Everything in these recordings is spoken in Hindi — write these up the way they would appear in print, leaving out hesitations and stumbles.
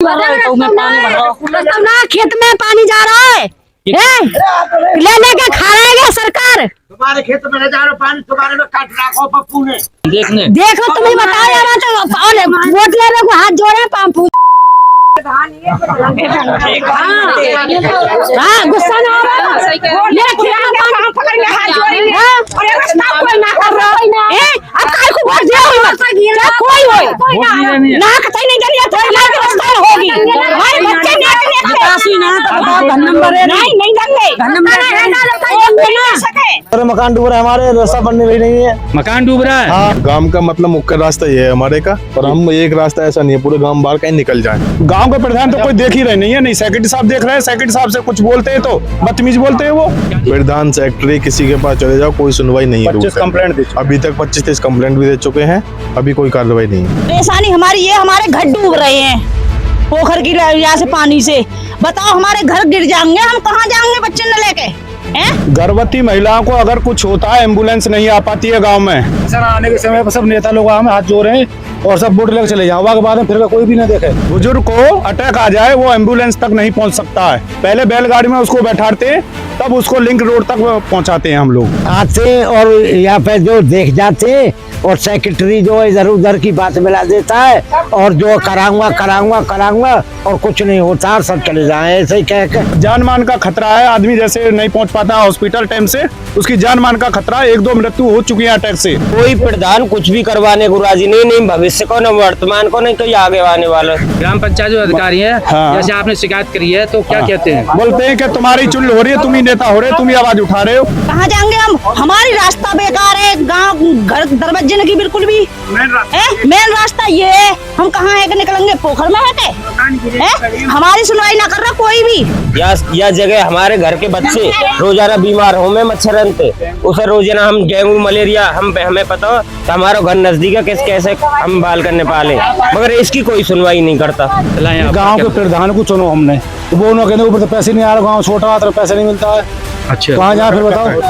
ना खेत में पानी जा रहा है ले लेके खा रहेगा सरकार। तुम्हारे खेत में न जा रहा पानी, तुम्हारे में काट रखो पप्पू ने। देखो तुम्हें बताओ यार, तो वोट लेने को हाथ जोड़े पंपू। हाँ गुस्सा ना अरे मकान डूब रहा है, हमारे रास्ता बनने भी नहीं है। मकान डूब रहा है। हाँ, गांव का मतलब मुख्य रास्ता ये है हमारे का, और हम एक रास्ता ऐसा नहीं है पूरे गांव बाहर कहीं निकल जाए। गांव का प्रधान तो कोई देख ही रहे नहीं है। नहीं सेक्रेटरी साहब देख रहे हैं, सेक्रेटरी साहब से कुछ बोलते हैं तो बदतमीज बोलते हैं वो। प्रधान सेक्रेटरी किसी के पास चले जाओ, कोई सुनवाई नहीं है। 25 कंप्लेंट दे चुके। अभी तक 25-30 कंप्लेंट भी दे चुके हैं, अभी कोई कार्रवाई नहीं है। परेशानी हमारी ये, हमारे घर डूब रहे हैं पोखर की यहाँ से पानी से। बताओ हमारे घर गिर जाएंगे, हम कहाँ जाएंगे बच्चे न लेके। गर्भवती महिलाओं को अगर कुछ होता है, एम्बुलेंस नहीं आ पाती है गांव में। सर आने के समय पर सब नेता लोग हमें हाथ जोड़ रहे हैं और सब वोट लेकर चले जाओ, के बाद में फिर कोई भी ना देखे। बुजुर्ग को अटैक आ जाए, वो एम्बुलेंस तक नहीं पहुंच सकता है। पहले बैलगाड़ी में उसको बैठाते, तब उसको लिंक रोड तक पहुंचाते हैं हम लोग आते, और यहाँ पे जो देख जाते और सेक्रेटरी जो इधर उधर की बात मिला देता है, और जो कराऊंगा और कुछ नहीं होता, सब चले जाए ऐसे ही कह के। जान मान का खतरा है। आदमी जैसे नहीं पहुंच पाता हॉस्पिटल टाइम से, उसकी जान मान का खतरा। 1-2 मृत्यु हो चुकी है अटैक से। कोई प्रधान कुछ भी करवाने को राजी नहीं भविष्य को, न वर्तमान को, नहीं कोई आगे आने वाला। ग्राम पंचायत जो अधिकारी है, हाँ। जैसे आपने शिकायत करी है तो क्या कहते हैं? बोलते हैं कि तुम्हारी चुल हो रही है, तुम ही नेता हो रहे, तुम ही आवाज उठा रहे हो। कहाँ जाएंगे हम? हमारी रास्ता बेकार है, गांव घर दरवाजे की बिल्कुल भी मेन रास्ता ये है। हम कहाँ है कि निकलेंगे? पोखर में है के? हमारी सुनवाई ना कर रहा कोई भी। यह जगह हमारे घर के बच्चे रोजाना बीमार हो में मच्छरनते, उसे रोजाना हम डेंगू मलेरिया हमें पता हो तो हमारा घर नजदीक है, कैसे हम बाल करने पाले, मगर इसकी कोई सुनवाई नहीं करता। गांव के प्रधान को चुनो हमने, तो वो उन्होंने कहने ऊपर तो पैसे नहीं आ रहा, गाँव छोटा तो पैसे नहीं मिलता है। अच्छा कहाँ जाए फिर बताओ।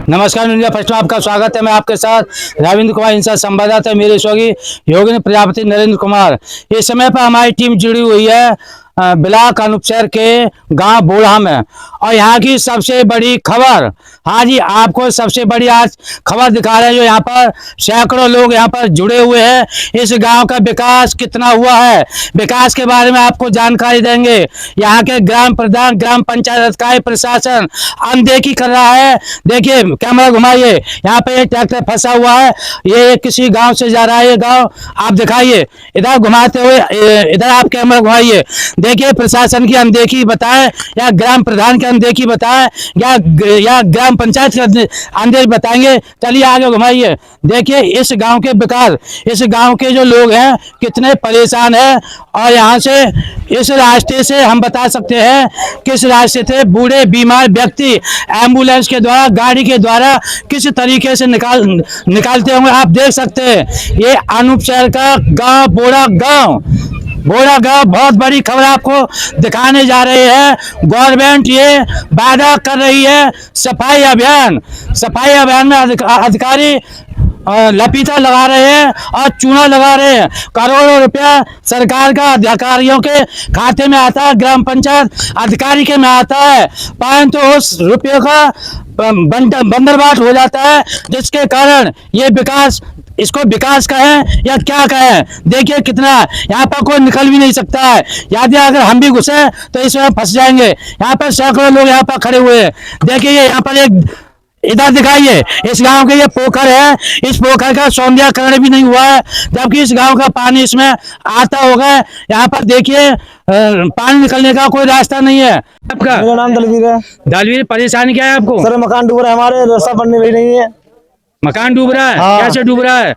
नमस्कार, इंडिया फर्स्ट में आपका स्वागत है। मैं आपके साथ रविंद्र कुमार, इंसान संवाददाता मेरे सहयोगी योगिनी प्रजापति नरेंद्र कुमार। इस समय पर हमारी टीम जुड़ी हुई है ब्लॉक अनुपशहर के गांव बोड़ा में, और यहाँ की सबसे बड़ी खबर, हाँ जी आपको सबसे बड़ी आज खबर दिखा रहे हैं। जो यहाँ पर सैकड़ों लोग यहाँ पर जुड़े हुए हैं। इस गांव का विकास कितना हुआ है, विकास के बारे में आपको जानकारी देंगे। यहाँ के ग्राम प्रधान, ग्राम पंचायत अधिकारी, प्रशासन अनदेखी कर रहा है। देखिए कैमरा घुमाइए, यहाँ पे एक ट्रैक्टर फंसा हुआ है, ये किसी गाँव से जा रहा है। ये गाँव आप दिखाइए, इधर घुमाते हुए, इधर आप कैमरा घुमाइए। देखिए प्रशासन की अनदेखी बताएं या ग्राम प्रधान की अनदेखी बताएं या ग्राम पंचायत की अनदेखी बताएंगे। चलिए आगे घुमाइए। देखिए इस गांव के विकास, इस गांव के जो लोग हैं कितने परेशान हैं। और यहाँ से इस रास्ते से हम बता सकते हैं किस रास्ते से बूढ़े बीमार व्यक्ति एम्बुलेंस के द्वारा, गाड़ी के द्वारा किस तरीके से निकालते होंगे। आप देख सकते हैं ये अनुपशहर का गाँव बोड़ा गांव बहुत बड़ी खबर आपको दिखाने जा रहे हैं। गवर्नमेंट ये वादा कर रही है सफाई अभियान में अधिकारी लपीता लगा रहे हैं और चूना लगा रहे हैं। करोड़ों रुपया सरकार का अधिकारियों के खाते में आता है, ग्राम पंचायत अधिकारी के में आता है, परंतु उस रुपये का बंदरबाट हो जाता है, जिसके कारण ये विकास, इसको विकास कहें या क्या कहें। देखिए कितना यहाँ पर कोई निकल भी नहीं सकता है। यदि अगर हम भी घुसे तो इसमें फंस जाएंगे। यहाँ पर सैकड़ों लोग यहाँ पर खड़े हुए हैं। देखिए यहाँ पर एक, इधर दिखाइए, इस गांव के ये पोखर है, इस पोखर का सौंदर्यकरण भी नहीं हुआ है, जबकि इस गांव का पानी इसमें आता होगा। यहाँ पर देखिए पानी निकलने का कोई रास्ता नहीं है। आपका? मेरा नाम दलवीर है। दलवीर, परेशानी क्या है आपको? सर मकान डूब रहा है, हमारे रास्ता बनने भी नहीं है। मकान डूब रहा है? हाँ। कैसे डूब रहा है?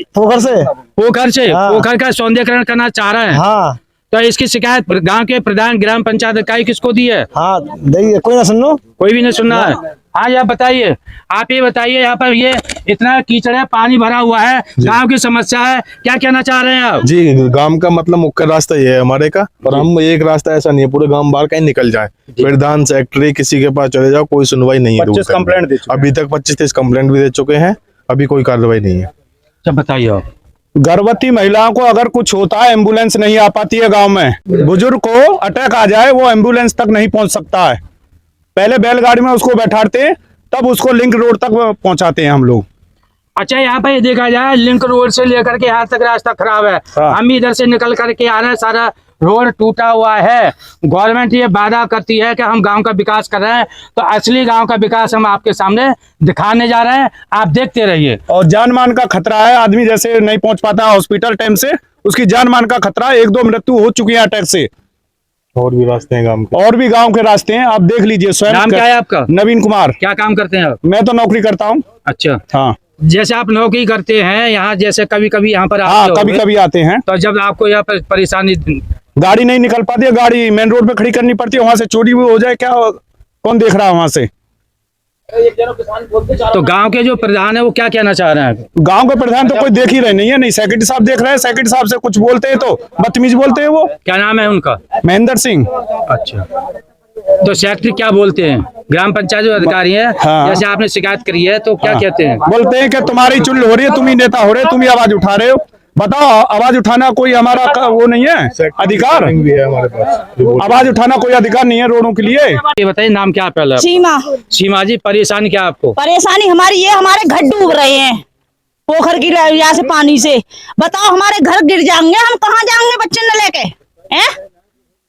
पोखर से। हाँ। पोखर का सौंदर्यकरण करना चाह रहे हैं। हाँ। तो इसकी शिकायत गांव के प्रधान, ग्राम पंचायत अधिकारी किसको दी है? हाँ देखिए, कोई ना सुनो, कोई भी नहीं सुन रहा है। हाँ आप बताइए, आप ये बताइए, यहाँ पर ये इतना कीचड़ है, पानी भरा हुआ है, गांव की समस्या है, क्या कहना चाह रहे हैं आप? जी, गांव का मतलब मुख्य रास्ता ये है हमारे का, और हम एक रास्ता ऐसा नहीं है पूरे गांव बाहर कहीं निकल जाए, प्रधान सेक्रेटरी किसी के पास चले जाओ, कोई सुनवाई नहीं है। 25 कंप्लेंट दे चुके, अभी तक 25-30 कंप्लेंट भी दे चुके हैं, अभी कोई कार्रवाई नहीं है। अच्छा बताइए आप। गर्भवती महिलाओं को अगर कुछ होता है, एम्बुलेंस नहीं आ पाती है गांव में, बुजुर्ग को अटैक आ जाए वो एम्बुलेंस तक नहीं पहुंच सकता है, पहले बैलगाड़ी में उसको बैठाते हैं, तब उसको लिंक रोड तक पहुंचाते हैं हम लोग। अच्छा यहाँ पे देखा जाए लिंक रोड से लेकर के यहाँ तक रास्ता खराब है, हम इधर से निकल करके आ रहे हैं, सारा रोड टूटा हुआ है। गवर्नमेंट ये वादा करती है कि हम गांव का विकास कर रहे हैं, तो असली गांव का विकास हम आपके सामने दिखाने जा रहे हैं, आप देखते रहिए। और जान मान का खतरा है, आदमी जैसे नहीं पहुंच पाता हॉस्पिटल टाइम से, उसकी जान मान का खतरा है, 1-2 मृत्यु हो चुकी है अटैक से। और भी रास्ते हैं गांव के, और भी गांव के रास्ते हैं, आप देख लीजिए स्वयं। नाम क्या है आपका? नवीन कुमार। क्या काम करते हैं आप? मैं तो नौकरी करता हूँ। अच्छा, हाँ जैसे आप नौकरी करते हैं यहाँ, जैसे कभी कभी यहाँ पर हाँ, आते कभी होंगे, कभी आते हैं, तो जब आपको यहाँ पर परेशानी, गाड़ी नहीं निकल पाती है, गाड़ी मेन रोड पे खड़ी करनी पड़ती है, वहां से चोरी भी हो जाए, क्या कौन देख रहा है वहां से। तो गांव के जो प्रधान है वो क्या कहना चाह रहे हैं? गांव के प्रधान तो कोई देख ही रहे नहीं है, नहीं सेक्रेटरी साहब देख रहे हैं, सेक्रेटरी साहब से कुछ बोलते हैं तो बदतमीज बोलते हैं वो। क्या नाम है उनका? महेंद्र सिंह। अच्छा, तो सेक्रेटरी क्या बोलते हैं? ग्राम पंचायत जो अधिकारी हैं, हाँ। जैसे आपने शिकायत करी है तो क्या कहते हैं? बोलते हैं कि तुम्हारी चुल हो रही है, तुम ही नेता हो रहे हो, तुम ही आवाज उठा रहे हो। बताओ, आवाज उठाना कोई हमारा वो नहीं है अधिकार, भी है हमारे पास। आवाज उठाना कोई अधिकार नहीं है रोडों के लिए। ये बताइए नाम क्या है पहले? सीमा। सीमा जी, परेशानी क्या है आपको? परेशानी हमारी ये, हमारे घर डूब रहे हैं पोखर की वजह से, पानी से। बताओ हमारे घर गिर जाएंगे, हम कहाँ जाएंगे बच्चे न लेके? हैं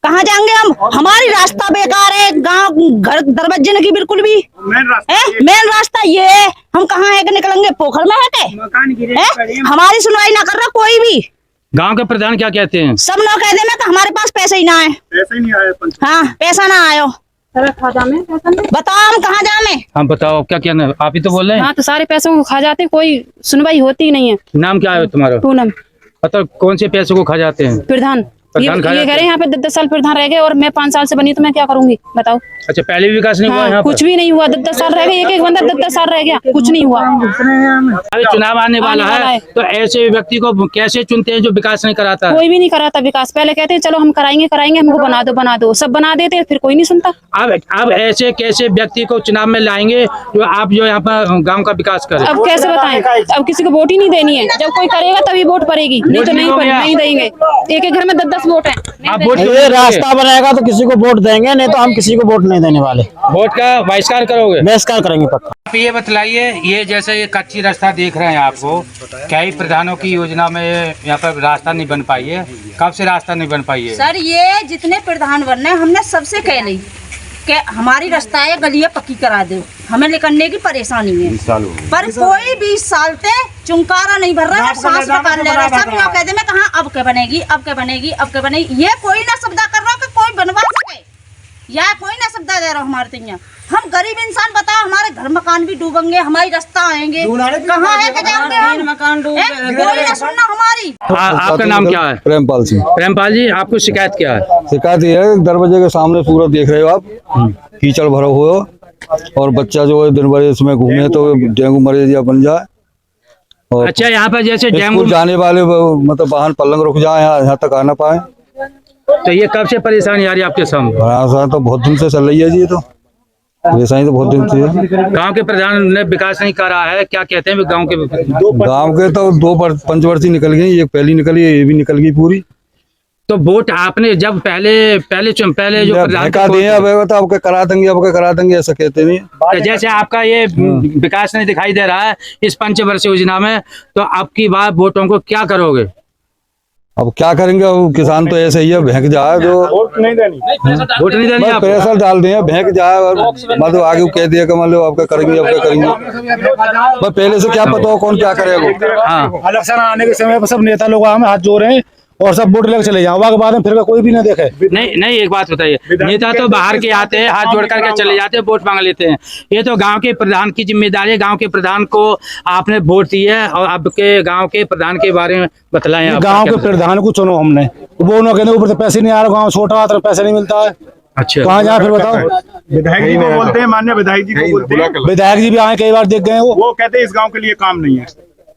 कहाँ जाएंगे हम? हमारी रास्ता बेकार है, गांव घर दरवाजे की बिल्कुल भी मेन रास्ता ये है, हम कहाँ है कि निकलेंगे? पोखर में है के? हमारी सुनवाई ना कर रहा कोई भी। गांव के प्रधान क्या कहते हैं? सब लोग कहते हैं कि हमारे पास पैसे ही ना है, पैसे ही नहीं आए। हाँ पैसा ना आयो। बताओ हम कहाँ जामे? हम बताओ क्या कहना है? आप ही तो बोल रहे हैं। हाँ, तो सारे पैसों को खा जाते, कोई सुनवाई होती ही नहीं है। नाम क्या है तुम्हारा? पूनम। मतलब कौन से पैसों को खा जाते हैं? प्रधान ये कह रहे हैं यहाँ पे 10 साल प्रधान रह गए, और मैं 5 साल से बनी, तो मैं क्या करूंगी बताओ? अच्छा, पहले भी विकास नहीं हुआ यहाँ पर? कुछ भी नहीं हुआ, 10 साल रह गए, एक बंदा 10 साल रह गया, कुछ नहीं हुआ। अभी चुनाव आने वाला है, तो ऐसे व्यक्ति को कैसे चुनते हैं जो विकास नहीं कराता है? कोई भी नहीं कराता विकास। पहले कहते हैं चलो हम कराएंगे, हमको बना दो, सब बना देते, फिर कोई नहीं सुनता। अब ऐसे कैसे व्यक्ति को चुनाव में लाएंगे जो आप जो यहाँ पर गाँव का विकास करे? अब कैसे बताएं? अब किसी को वोट ही नहीं देनी है, जब कोई करेगा तभी वोट पड़ेगी, नहीं तो नहीं देंगे। एक घर में 10-10 वोट है। ये रास्ता बनाएगा तो किसी को वोट देंगे, नहीं तो हम किसी को वोट नहीं देने वाले। वोट का बहिष्कार करोगे? बहिष्कार करेंगे पक्का। आप ये बतलाइए, ये जैसे ये कच्ची रास्ता देख रहे हैं आपको, कई प्रधानों की योजना में यहाँ पर रास्ता नहीं बन पाई है, कब से रास्ता नहीं बन पाई है? सर ये जितने प्रधान बनने हमने सबसे कह ली कि हमारी रास्ता है, गलियां पक्की करा दो, हमें निकलने की परेशानी है। पर कोई 20 साल से चुंकारा नहीं भर रहा है, सांस निकाल ले रहा है। सब लोग कहते हैं कहाँ अब क्या बनेगी, अब क्या बनेगी, अब क्या बनेगी। ये कोई ना शब्द कर रहा कि कोई बनवा सके, या कोई ना शब्द दे रहा हमारे तैयार। हम गरीब इंसान, बताओ हमारे घर मकान भी डूबेंगे, हमारी रास्ता आएंगे, कहाँ है कि जाएंगे हम? मकान कोई ना सुनना हमारी। आपका नाम क्या है? प्रेमपाल सिंह। प्रेमपाल जी, आपको शिकायत क्या है? शिकायत ये है, दरवाजे के सामने पूरा देख रहे हो आप, कीचड़ भरा हुआ हो, और बच्चा जो है दिन भर इसमें घूमे तो डेंगू मलेरिया बन जाए। और अच्छा, यहाँ पर जैसे डेंगू जाने वाले मतलब वाहन पलंग रुक जाए, यहाँ तक आ ना पाए। तो ये कब से परेशानी आ रही है आपके सामने? तो बहुत दिन से चल रही है जी, तो परेशानी तो बहुत दिन से है। गांव के प्रधान ने विकास नहीं करा है, क्या कहते हैं गांव के? गांव के तो 2 पंचवर्षी निकल गई, एक पहली निकली, ये भी निकल गई पूरी। तो वोट आपने जब पहले जो प्रधान अब करा देंगे ऐसा कहते नहीं। तो जैसे आपका ये विकास नहीं दिखाई दे रहा है इस पंचवर्षीय योजना में, तो आपकी बात वोटों को क्या करोगे? अब क्या करेंगे, अब किसान तो ऐसे ही है, भैंक जाए जो वोट नहीं देनी, वोट नहीं देनी, प्रेशर डाल दें, भैंक जाए, और मतलब आगे कह दिया कि मतलब आपका करेंगे, आपका करेंगे। पहले से क्या पता हो कौन क्या करेगा। हाँ, इलेक्शन आने के समय पर सब नेता लोग हमें हाथ जोड़ रहे हैं और सब वोट लेकर चले जाओ, के बाद में फिर कोई भी ना देखे। नहीं एक बात बताइए, नेता तो बाहर के आते हैं, हाथ जोड़ करके चले जाते हैं, वोट मांग लेते हैं। ये तो गांव के प्रधान की जिम्मेदारी है, गांव के प्रधान को आपने वोट दी है, और आपके गांव के प्रधान के बारे में बतलाएं। गांव के प्रधान को चुनो हमने, वो उन्होंने कहते ऊपर से पैसे नहीं आ रहा, गाँव छोटा आता पैसे नहीं मिलता है, अच्छा कहाँ जाए फिर बताओ। विधायक जी को बोलते हैं, माननीय विधायक जी को बोलते हैं, विधायक जी भी आए कई बार देख गए हैं, वो कहते हैं इस गांव के लिए काम नहीं है।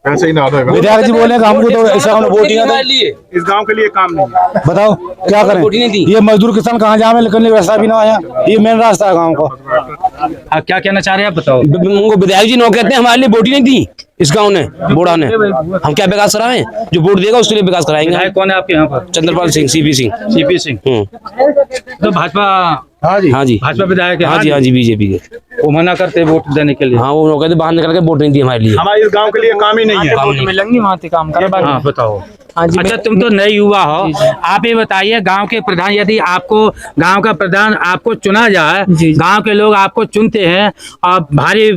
ऐसे ही ना होता है। विधायक जी बोले कि हमको तो ऐसा हमने वोट दिया था, इस गांव के लिए काम नहीं है। बताओ क्या करें। ये मजदूर किसान कहाँ जाए, निकलने का रास्ता भी ना आया, ये मेन रास्ता है गाँव का। क्या कहना चाह रहे हैं आप बताओ। उनको विधायक जी नो कहते हैं, हमारे लिए वोट ही नहीं दी इस गांव ने, बोड़ा ने। हम क्या विकास कराएं, जो वोट देगा उसके लिए विकास कराएंगे। विधायक कौन है आपके यहाँ पर? चंद्रपाल सिंह, सीपी सिंह। तो भाजपा, हाँ जी भाजपा विधायक है। हाँ जी बीजेपी के। वो मना करते हैं वोट देने के लिए। हाँ वो कहते बाहर निकल के वोट नहीं दी हमारे लिए। हमारे इस गांव के लिए काम ही नहीं है। मिलेंगे वहाँ से काम कर। हाँ बताओ। अच्छा तुम तो नए युवा हो, आप ये बताइए गांव के प्रधान, यदि आपको गांव का प्रधान आपको चुना जाए, गांव के लोग आपको चुनते हैं और भारी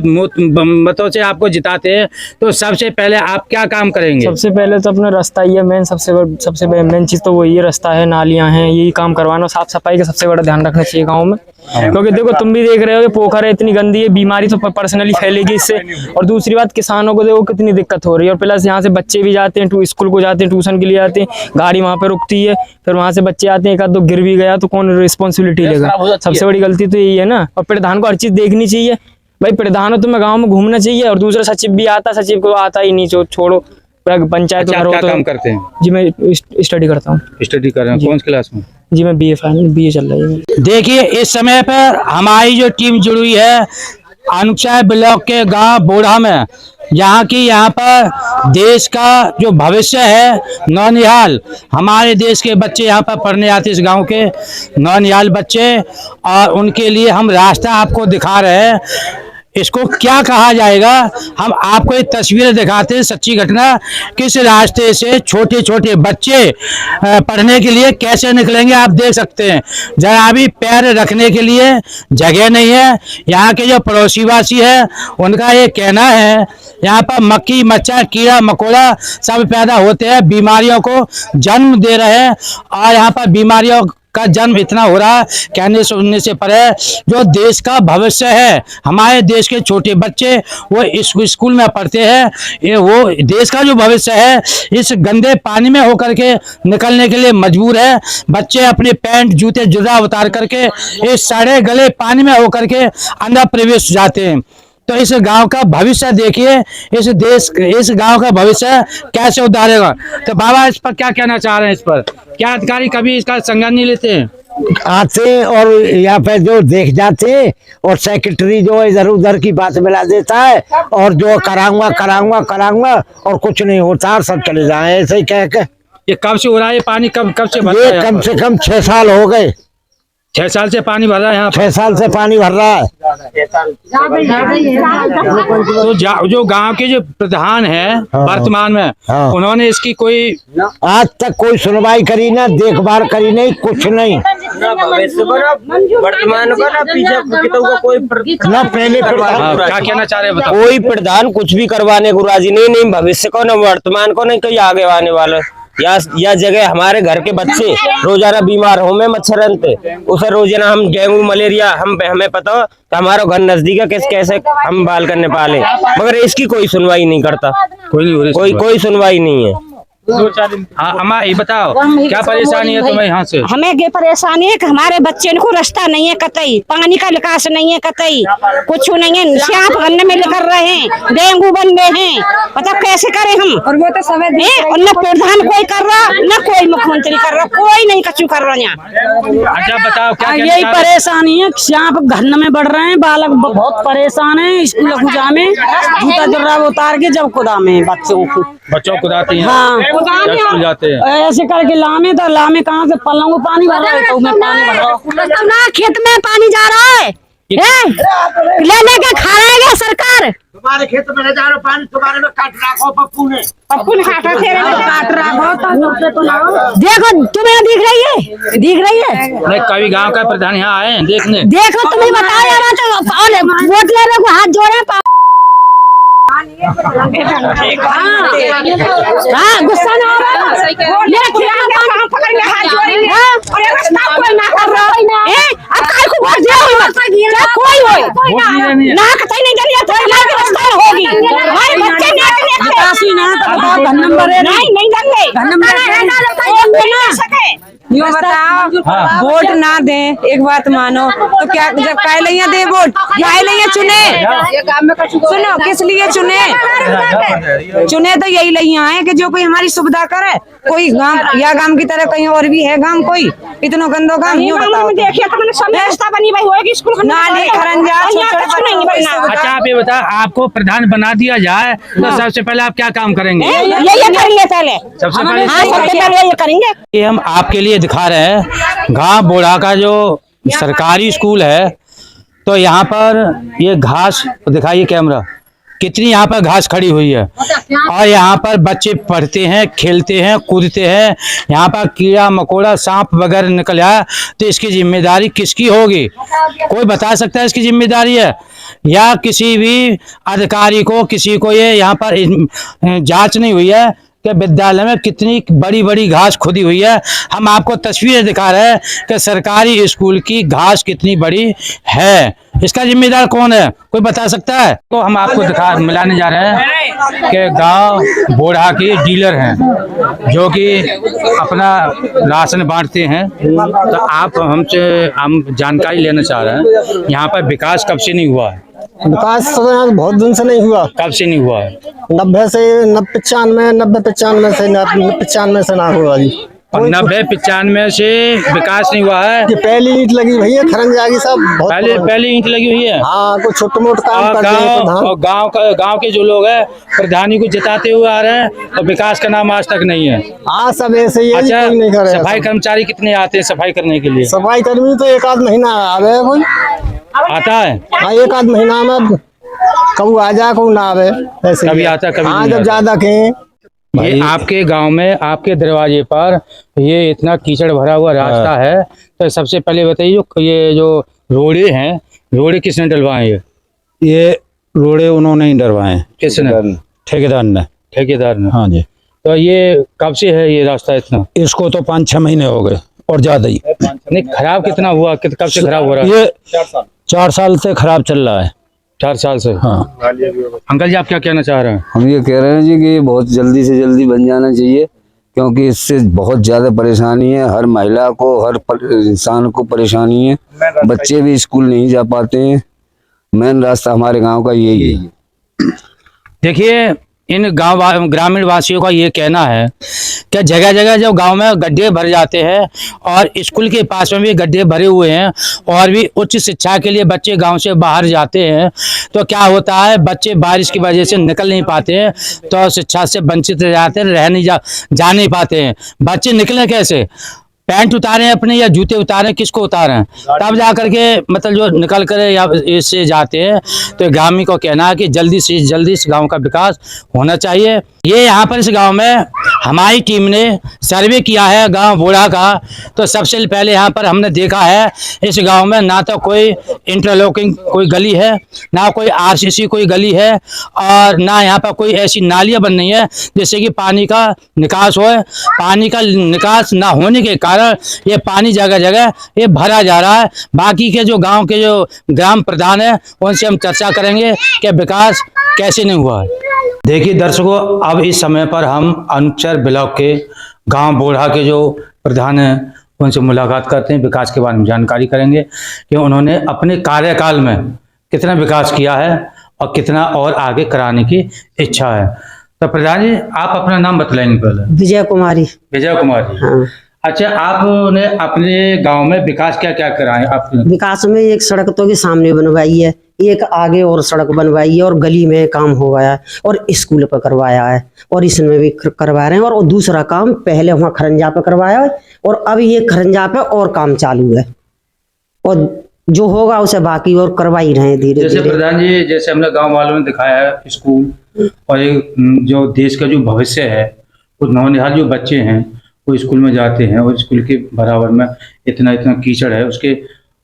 मतों से आपको जिताते हैं, तो सबसे पहले आप क्या काम करेंगे? सबसे पहले तो अपना रास्ता ही है मेन, सबसे मेन चीज तो वही है, रास्ता है, नालियां हैं, यही काम करवाना। साफ सफाई का सबसे बड़ा ध्यान रखना चाहिए गाँव में, क्योंकि देखो तुम भी देख रहे हो कि पोखर है इतनी गंदी है, बीमारी तो पर्सनली फैलेगी इससे। और दूसरी बात किसानों को देखो कितनी दिक्कत हो रही है, और प्लस यहाँ से बच्चे भी जाते हैं स्कूल को जाते हैं, ट्यूशन के लिए आते हैं, गाड़ी वहाँ पे रुकती है, फिर वहाँ से बच्चे आते हैं, एक आध दो गिर भी गया तो कौन रिस्पॉन्सिबिलिटी लेगा? सबसे बड़ी गलती तो यही है ना। और प्रधान को हर चीज देखनी चाहिए भाई, प्रधान हो तुम्हें गाँव में घूमना चाहिए। और दूसरा सचिव भी आता, सचिव को आता ही नहीं, छोड़ो पंचायत। क्या काम करते हैं? जी मैं स्टडी करता हूँ। स्टडी कर रहे हैं, कौन सी क्लास में? जी मैं BA चल रही है। देखिए इस समय पर हमारी जो टीम जुड़ी हुई है अनुपचाय ब्लॉक के गांव बोड़ा में, यहाँ पर देश का जो भविष्य है नौनिहाल, हमारे देश के बच्चे यहाँ पर पढ़ने आते इस गांव के नौनिहाल बच्चे, और उनके लिए हम रास्ता आपको दिखा रहे हैं। इसको क्या कहा जाएगा, हम आपको एक तस्वीर दिखाते हैं, सच्ची घटना। किस रास्ते से छोटे छोटे बच्चे पढ़ने के लिए कैसे निकलेंगे आप देख सकते हैं। जरा भी पैर रखने के लिए जगह नहीं है। यहाँ के जो पड़ोसी वासी है उनका ये कहना है यहाँ पर मक्खी मच्छर कीड़ा मकोड़ा सब पैदा होते हैं, बीमारियों को जन्म दे रहे हैं, और यहाँ पर बीमारियों का जन्म इतना हो रहा है कहने सुनने से परे। जो देश का भविष्य है, हमारे देश के छोटे बच्चे वो इस स्कूल में पढ़ते हैं, ये वो देश का जो भविष्य है इस गंदे पानी में होकर के निकलने के लिए मजबूर है। बच्चे अपने पैंट जूते जुर्रा उतार करके इस सड़े गले पानी में होकर के अंदर प्रवेश जाते हैं। तो इस गांव का भविष्य देखिए, इस गांव का भविष्य कैसे उतारेगा। तो बाबा इस पर क्या कहना चाह रहे हैं? इस पर क्या अधिकारी कभी इसका संज्ञान नहीं लेते हैं? आते और यहाँ पे जो देख जाते और सेक्रेटरी जो इधर उधर की बात मिला देता है, और जो कराऊंगा और कुछ नहीं होता, सब चले जाए ऐसे ही कह के। ये कब से हो रहा है? ये पानी कब से भर रहा है? कम से कम 6 साल हो गए। 6 साल से पानी भर रहा है यहाँ? 6 साल से पानी भर रहा है। तो जो गांव के जो प्रधान है वर्तमान में, उन्होंने इसकी कोई आज तक कोई सुनवाई करी ना, देखभाल करी नहीं, कुछ नहीं। वर्तमान को ना पीछे तो कोई ना पहले क्या कहना चाह रहे हैं बताओ? कोई प्रधान कुछ भी करवाने को राजी नहीं भविष्य को, न वर्तमान को, नहीं कोई आगे आने वाला। या जगह हमारे घर के बच्चे रोजाना बीमार हो में मच्छरंत, उसे रोजाना हम डेंगू मलेरिया, हमें पता हो तो हमारा घर नजदीक है, कैसे हम बाल करने पाले, मगर इसकी कोई सुनवाई नहीं करता, कोई सुनवाई नहीं है। हाँ अम्मा ये बताओ क्या परेशानी है तुम्हें यहाँ से? हमें ये परेशानी है कि हमारे बच्चे को रास्ता नहीं है कतई, पानी का निकास नहीं है कतई, कुछ नहीं है। सांप गन्ने में कर रहे हैं, डेंगू बन रहे हैं, पता कैसे करें हम? और वो तो समय न प्रधान कोई कर रहा, न कोई मुख्यमंत्री कर रहा, कोई नहीं कछु कर रहा यहाँ। अच्छा बताओ क्या यही परेशानी है, सांप घर में बढ़ रहे हैं, बालक बहुत परेशान है। स्कूल खुजा में जूता जुर्रा उतार के जब खुदा में बच्चों को कुदाती हैं। हाँ स्कूल जाते हैं ऐसे करके लामे, तो लामे कहाँ से पलंग पानी भर रहा है, तो मैं पानी भर रहा हूँ ना, खेत में पानी जा रहा है, ले के खा रहेगा सरकार। तुम्हारे खेत में न जा रहा पानी, तुम्हारे में काट रखो पप्पू ने काट रखो। देखो तुम्हें दिख रही है नहीं, कभी गांव का प्रधान यहाँ आए हैं देखने? देखो तुम्हें बताया यार, तो वोट लेने को हाथ जोड़े। हाँ गुस्सा ना हो रहा, यो बताओ वोट ना दें, एक बात मानो तो क्या, जब काय लिया दे वोट, काय लिया चुने, सुनो किस लिए चुने तो यही लिया है कि जो कोई हमारी सुविधा करे। कोई गांव या गांव की तरह कहीं और भी है गांव, कोई इतना गंदो गांव यूँ बताओ। देखिए तो मैंने सब व्यवस्था बनी भाई होगी, स्कूल नाली खरंजा अच्छा आप ये बता, आपको प्रधान बना दिया जाए तो सबसे पहले आप क्या काम करेंगे? ये करेंगे पहले, सबसे पहले सबसे पहले ये करेंगे। ये हम आपके लिए दिखा रहे हैं गांव बोड़ा का जो सरकारी स्कूल है। तो यहाँ पर ये घास दिखाइए कैमरा, कितनी यहाँ पर घास खड़ी हुई है और यहाँ पर बच्चे पढ़ते हैं, खेलते हैं, कूदते हैं। यहाँ पर कीड़ा मकोड़ा सांप वगैरह निकल आया तो इसकी जिम्मेदारी किसकी होगी? कोई बता सकता है इसकी जिम्मेदारी है? या किसी भी अधिकारी को, किसी को ये यहाँ पर जांच नहीं हुई है कि विद्यालय में कितनी बड़ी बड़ी घास खुदी हुई है? हम आपको तस्वीरें दिखा रहे हैं कि सरकारी स्कूल की घास कितनी बड़ी है। इसका जिम्मेदार कौन है? कोई बता सकता है? तो हम आपको मिलाने जा रहे हैं कि गांव बोड़ा के डीलर हैं जो कि अपना राशन बांटते हैं। तो आप हम जानकारी लेना चाह रहे हैं, यहाँ पर विकास कब से नहीं हुआ है? विकास बहुत दिन से नहीं हुआ। कब से नहीं हुआ है? 90 से 95 से ना हुआ जी। 90-95 से विकास नहीं हुआ है। ये पहली ईंट लगी हुई है खरंजा की, सब बहुत पहले ईंट लगी हुई है। हाँ, कुछ छोटे मोटे काम करते हैं। गांव के जो लोग हैं प्रधानी को जिताते हुए आ रहे हैं और विकास का नाम आज तक नहीं है। हाँ, सब ऐसे ही अच्छा, नहीं कर रहे। सफाई कर्मचारी कितने आते हैं सफाई करने के लिए? सफाई कर्मी तो एक आध महीना आवे कोई आता है। हाँ, एक आध महीना में कभी आ जाए कभी ना आवे, ऐसे कभी आता कभी हाँ, नहीं जब आता। ज्यादा कहें। ये आपके गांव में आपके दरवाजे पर ये इतना कीचड़ भरा हुआ रास्ता है, तो सबसे पहले बताइए ये जो रोड़े हैं, रोड़े किसने डलवाए? ये रोड़े उन्होंने ही डरवाए। किसने? ठेकेदार ने। ठेकेदार ने। हाँ जी। तो ये कब से है ये रास्ता इतना? इसको तो 5-6 महीने हो गए और ज्यादा ही। नहीं, खराब कितना हुआ? कब से खराब हो रहा है? ये 4 साल से खराब चल रहा है। 4 साल से। हाँ। अंकल जी आप क्या कहना चाह रहे हैं? हम ये कह रहे हैं जी कि ये बहुत जल्दी से जल्दी बन जाना चाहिए, क्योंकि इससे बहुत ज्यादा परेशानी है। हर महिला को, हर इंसान को परेशानी है। बच्चे भी स्कूल नहीं जा पाते हैं। मेन रास्ता हमारे गांव का यही है। देखिए, इन ग्रामीण वासियों का ये कहना है कि जगह जगह जब गांव में गड्ढे भर जाते हैं और स्कूल के पास में भी गड्ढे भरे हुए हैं और भी उच्च शिक्षा के लिए बच्चे गांव से बाहर जाते हैं, तो क्या होता है, बच्चे बारिश की वजह से निकल नहीं पाते हैं, तो शिक्षा से वंचित रह जाते हैं, जा नहीं पाते हैं। बच्चे निकले कैसे? पैंट उतारे अपने या जूते उतारे, किसको उतारें? तब जा करके मतलब जो निकल कर या इससे जाते हैं। तो ग्रामीण को कहना है कि जल्दी से जल्दी इस गांव का विकास होना चाहिए। ये यहाँ पर इस गांव में हमारी टीम ने सर्वे किया है गांव बोड़ा का। तो सबसे पहले यहाँ पर हमने देखा है इस गांव में ना तो कोई इंटरलॉकिंग कोई गली है, ना कोई आरसीसी कोई गली है, और ना यहाँ पर कोई ऐसी नालियाँ बन रही है जिससे कि पानी का निकास हो। पानी का निकास ना होने के कारण ये पानी जगह जगह ये भरा जा रहा है। बाकी के जो गांव के जो ग्राम प्रधान है उनसे हम चर्चा करेंगे कि विकास कैसे नहीं हुआ है। देखिए दर्शकों, अब इस समय पर हम अनुपचर ब्लॉक के गांव बोड़ा के जो प्रधान हैं उनसे मुलाकात करते हैं, विकास के बारे में जानकारी करेंगे कि उन्होंने अपने कार्यकाल में कितना विकास किया है और कितना और आगे कराने की इच्छा है। तो प्रधान जी आप अपना नाम बतलाएंगे पहले? विजय कुमारी। विजय कुमारी। हाँ। अच्छा, आपने अपने गांव में विकास क्या क्या कराए? आपने विकास में एक सड़क तो के सामने बनवाई है, एक आगे और सड़क बनवाई है, और गली में काम हो गया है, और स्कूल पर करवाया है, और इसमें भी करवा रहे हैं। और दूसरा काम पहले वहाँ खरंजा पे करवाया है, और अब ये खरंजा पे और काम चालू है, और जो होगा उसे बाकी और करवा ही रहे हैं धीरे धीरे। जैसे प्रधान जी, जैसे हमने गांव वालों ने दिखाया है स्कूल, और एक जो देश का जो भविष्य है, वो नौनिहाल जो बच्चे हैं वो स्कूल में जाते हैं और स्कूल के बराबर में इतना कीचड़ है,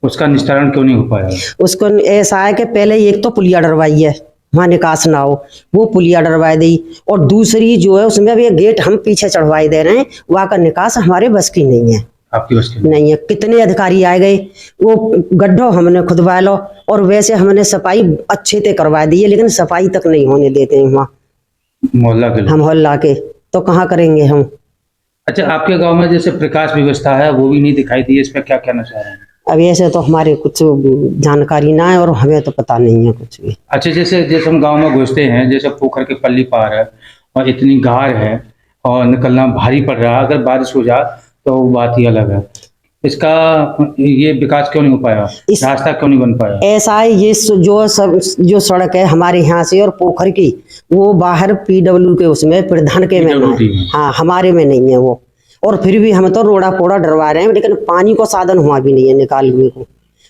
उसका निस्तारण क्यों नहीं हो पाया? उसको ऐसा है कि पहले एक तो पुलिया डरवाई है, वहाँ निकास ना हो, वो पुलिया डरवाई दी, और दूसरी जो है उसमें भी गेट हम पीछे चढ़वाई दे रहे हैं, वहाँ का निकास हमारे बस की नहीं है। आपकी बस की नहीं है। कितने अधिकारी आए गए, वो गड्ढो हमने खुदवा लो, और वैसे हमने सफाई अच्छे से करवा दी है, लेकिन सफाई तक नहीं होने देते हैं वहाँ मोहल्ला के। हम मोहल्ला के तो कहाँ करेंगे हम? अच्छा, आपके गांव में जैसे प्रकाश व्यवस्था है वो भी नहीं दिखाई दी, इस पर क्या कहना चाह रहे हैं? अभी ऐसे तो हमारे कुछ जानकारी ना है और हमें तो पता नहीं है कुछ भी। अच्छा, जैसे जैसे हम गांव में घुसते हैं, जैसे पोखर के पल्ली पार है और इतनी गार है और निकलना भारी पड़ रहा है, अगर बारिश हो जाए तो वो बात ही अलग है। इसका ये विकास क्यों नहीं हो पाया, रास्ता क्यों नहीं बन पाया? ऐसा है, ये जो सड़क है हमारे यहाँ से और पोखर की, वो बाहर PW के उसमें प्रधान के में है। हाँ, हमारे में नहीं है वो। और फिर भी हम तो रोड़ा पोड़ा डरवा रहे हैं, लेकिन पानी को साधन हुआ भी नहीं है निकालने को।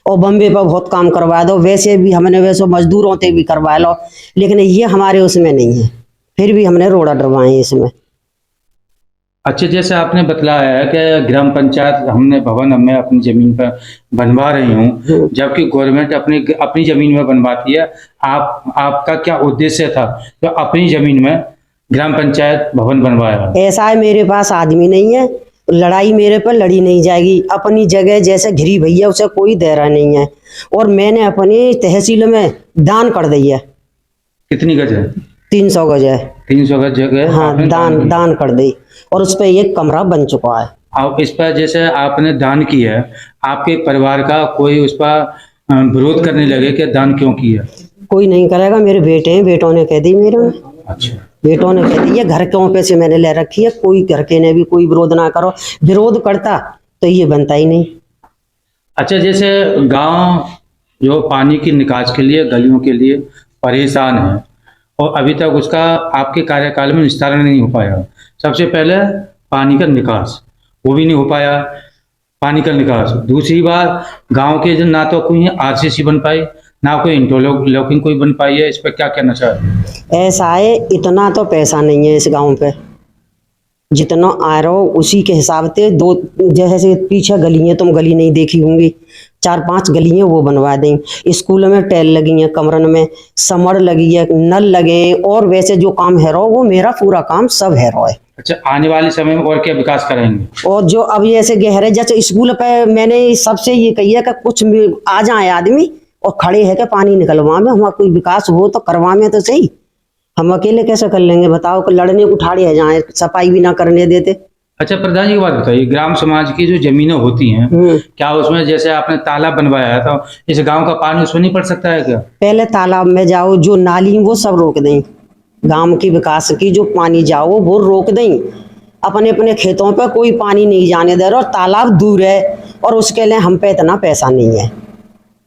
और बम्बे पर बहुत काम करवा दो, वैसे भी हमने वैसे मजदूरों से भी करवा लो, लेकिन ये हमारे उसमें नहीं है। फिर भी हमने रोड़ा डरवाए इसमें। अच्छा, जैसे आपने बतलाया है कि ग्राम पंचायत हमने भवन मैं अपनी जमीन पर बनवा रही हूँ, जबकि गवर्नमेंट अपनी जमीन में बनवाती है। आपका क्या उद्देश्य था तो अपनी जमीन में ग्राम पंचायत भवन बनवाया? ऐसा है, मेरे पास आदमी नहीं है, लड़ाई मेरे पर लड़ी नहीं जाएगी। अपनी जगह जैसे घिरी भैया उसे कोई देरा नहीं है, और मैंने अपनी तहसील में दान कर दी है। कितनी गज है? 300 गज है। 300 गज जगह? हाँ, दान कर दी, और उस पर एक कमरा बन चुका है। अब इस पर जैसे आपने दान किया है, आपके परिवार का कोई उस पर विरोध करने लगे कि दान क्यों किया? कोई नहीं करेगा, मेरे बेटे हैं, बेटों ने कह दी मेरे। अच्छा, बेटों ने कह दी है, घर क्यों पैसे मैंने ले रखी है, कोई घर के ने भी कोई विरोध ना करो। विरोध करता तो ये बनता ही नहीं। अच्छा, जैसे गांव जो पानी की निकास के लिए, गलियों के लिए परेशान है और अभी तक उसका आपके कार्यकाल में निस्तारण नहीं हो पाया। सबसे पहले पानी का निकास, वो भी नहीं हो पाया, पानी का निकास। दूसरी बात, गांव के जो ना तो कोई RCC बन पाई, ना कोई इंटरलॉकिंग कोई बन पाई है। इस पर क्या कहना चाहते हैं? ऐसा है, इतना तो पैसा नहीं है इस गांव पे, जितना आ रहा हो उसी के हिसाब से। दो जैसे पीछे गली है, तुम गली नहीं देखी होंगी, 4-5 गली है, वो बनवा दें। स्कूल में टेल लगी है, कमरन में समर लगी है, नल लगे हैं, और वैसे जो काम है वो मेरा पूरा काम सब है। अच्छा, आने वाले समय में और क्या विकास करेंगे? और जो अब ऐसे गहरे जैसे स्कूल पे मैंने सबसे ये कही है कि कुछ आ जाए आदमी और खड़े है कि पानी निकलवा में, हमारा कोई विकास हो तो करवा में तो सही। हम अकेले कैसे कर लेंगे बताओ, कि लड़ने को ठाड़े है जाए, सफाई भी ना करने देते। अच्छा, प्रधान जी की बात बताइए, ग्राम समाज की जो जमीनें होती हैं, क्या उसमें जैसे आपने तालाब बनवाया है तो इस गांव का पानी उसमें नहीं पड़ सकता है क्या? पहले तालाब में जाओ, जो नाली वो सब रोक दें, गांव की विकास की जो पानी जाओ वो रोक दें। अपने अपने खेतों पे कोई पानी नहीं जाने दे रहा, और तालाब दूर है, और उसके लिए हम पे इतना पैसा नहीं है,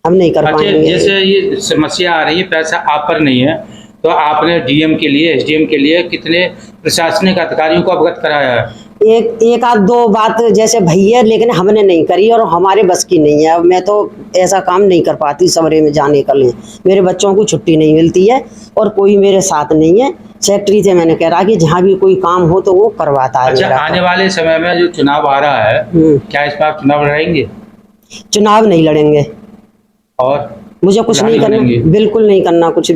हम नहीं कर पाएंगे। जैसे ये समस्या आ रही है, पैसा आप पर नहीं है, तो आपने DM के लिए, SDM के लिए कितने प्रशासनिक अधिकारियों को अवगत कराया है? एक आध दो बात जैसे भैया, लेकिन हमने नहीं करी और हमारे बस की नहीं है। मैं तो ऐसा काम नहीं कर पाती सवरे में जाने के लिए, मेरे बच्चों को छुट्टी नहीं मिलती है और कोई मेरे साथ नहीं है। सेक्रेटरी से मैंने कह रहा कि जहाँ भी कोई काम हो तो वो करवाता है। अच्छा, आने वाले समय में जो चुनाव आ रहा है, क्या इस बार चुनाव लड़ेंगे? चुनाव नहीं लड़ेंगे, और मुझे कुछ नहीं करना, बिल्कुल नहीं करना कुछ भी।